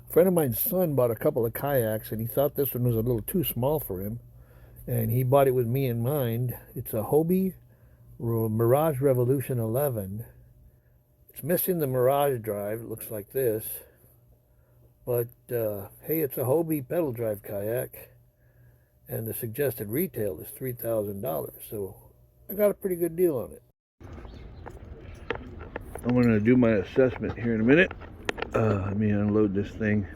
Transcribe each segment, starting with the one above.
A friend of mine's son bought a couple of kayaks, and he thought this one was a little too small for him, and he bought it with me in mind. It's a Hobie Mirage Revolution 11. It's missing the Mirage drive. It looks like this, but hey, it's a Hobie pedal drive kayak, and the suggested retail is $3,000. So I got a pretty good deal on it. I'm going to do my assessment here in a minute. Let me unload this thing.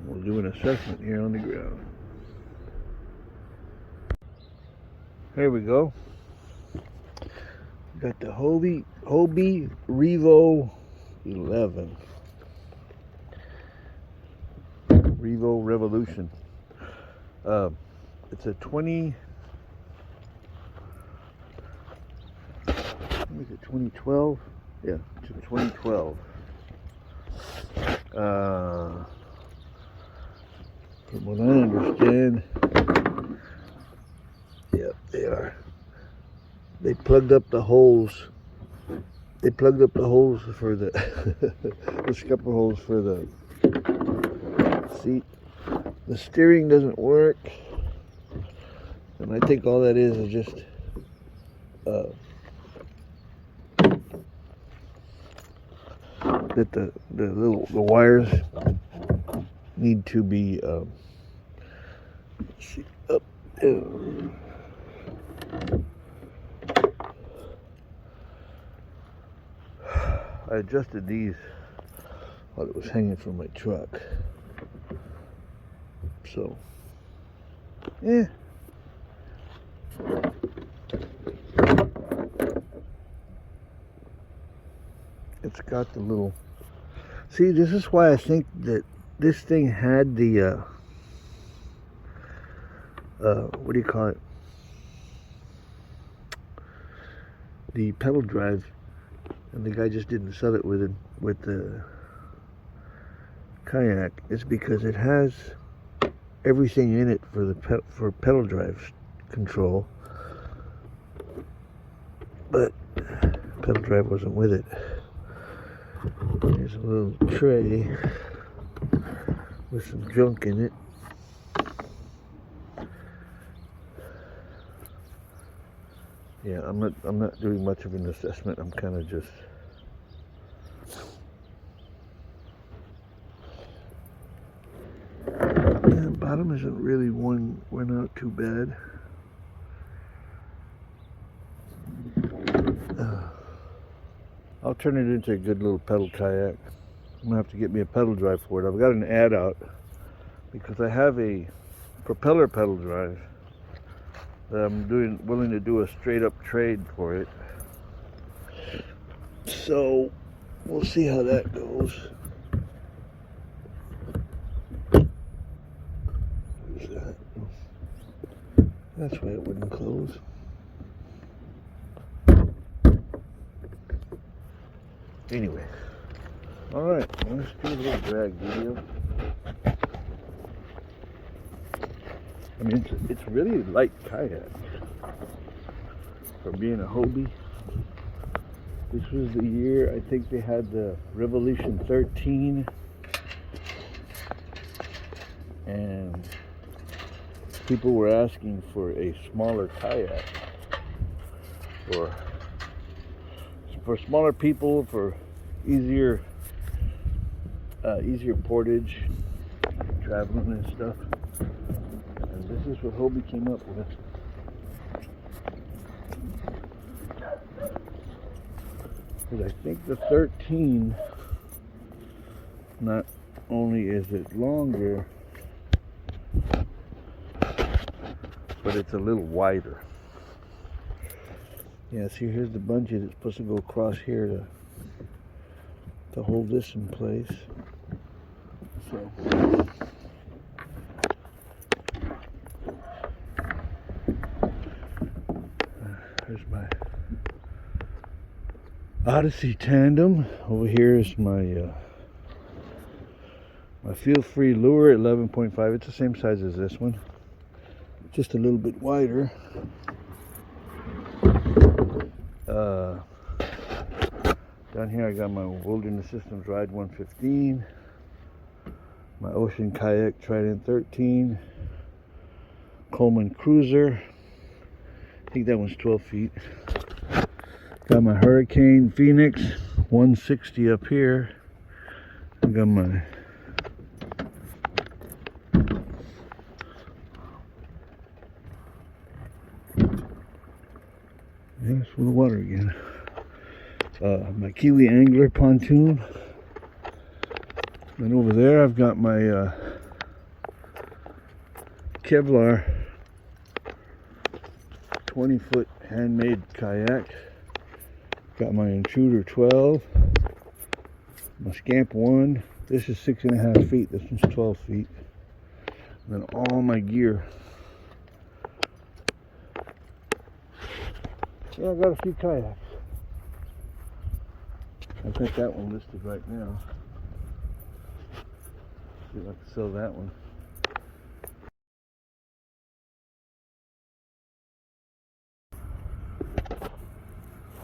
We'll do an assessment here on the ground. Here we go. Got the Hobie Revo 11. Revo Revolution. It's a 2012? Yeah, it's a 2012. From what I understand, yep, they are. They plugged up the holes. They plugged up the holes for the the scupper holes for the seat. The steering doesn't work, and I think all that is just that the wires need to be up. I adjusted these while it was hanging from my truck. So, yeah. It's got the little... See, this is why I think that this thing had the, what do you call it? The pedal drive, and the guy just didn't sell it with the kayak. It's because it has everything in it for the pedal drive control, but pedal drive wasn't with it. There's a little tray with some junk in it. Yeah, I'm not doing much of an assessment. I'm kind of just the bottom isn't really worn out too bad. I'll turn it into a good little pedal kayak. I'm gonna have to get me a pedal drive for it. I've got an ad out because I have a propeller pedal drive that I'm willing to do a straight up trade for it. So we'll see how that goes. Where's that? That's why it wouldn't close. Anyway, all right, let's do a little drag video. I mean, it's really light kayak for being a Hobie. This was the year, I think they had the Revolution 13, and people were asking for a smaller kayak for smaller people, for easier portage, traveling and stuff. And this is what Hobie came up with. Because I think the 13, not only is it longer, but it's a little wider. Yeah, see, here's the bungee that's supposed to go across here to hold this in place. So there's my Odyssey tandem. Over here is my my Feel Free lure, 11.5. It's the same size as this one, just a little bit wider. Down here I got my Wilderness Systems Ride 115. My Ocean Kayak Trident 13. Coleman Cruiser. I think that one's 12 feet. Got my Hurricane Phoenix 160 up here. I got my It's full of water again. My Kiwi Angler pontoon. And over there I've got my Kevlar 20-foot handmade kayak. Got my Intruder 12. My Scamp 1. This is 6.5 feet. This one's 12 feet. And then all my gear. Yeah, I got a few kayaks. I've got that one listed right now. See if I can sell that one.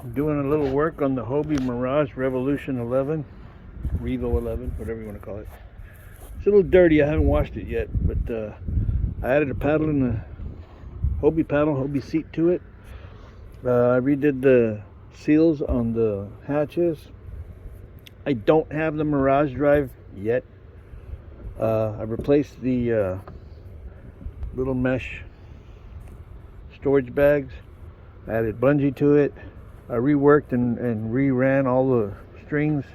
I'm doing a little work on the Hobie Mirage Revolution 11. Revo 11, whatever you want to call it. It's a little dirty. I haven't washed it yet, but I added a paddle and a Hobie paddle, Hobie seat to it. I redid the seals on the hatches. I don't have the Mirage drive yet. I replaced the little mesh storage bags. I added bungee to it. I reworked and re-ran all the strings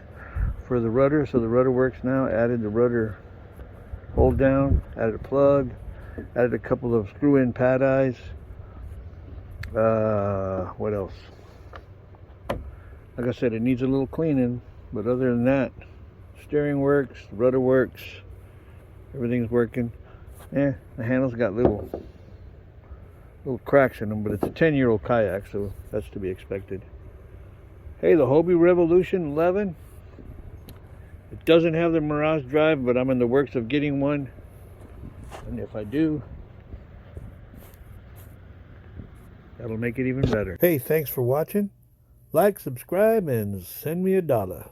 for the rudder, so the rudder works now. Added the rudder hold down, added a plug, added a couple of screw-in pad eyes. What else? Like I said, it needs a little cleaning, but other than that, steering works, the rudder works, everything's working. The handles got little cracks in them, but it's a 10-year-old kayak, so that's to be expected. Hey, the Hobie Revolution 11. It doesn't have the Mirage drive, but I'm in the works of getting one. And if I do, that'll make it even better. Hey, thanks for watching. Like, subscribe, and send me $1.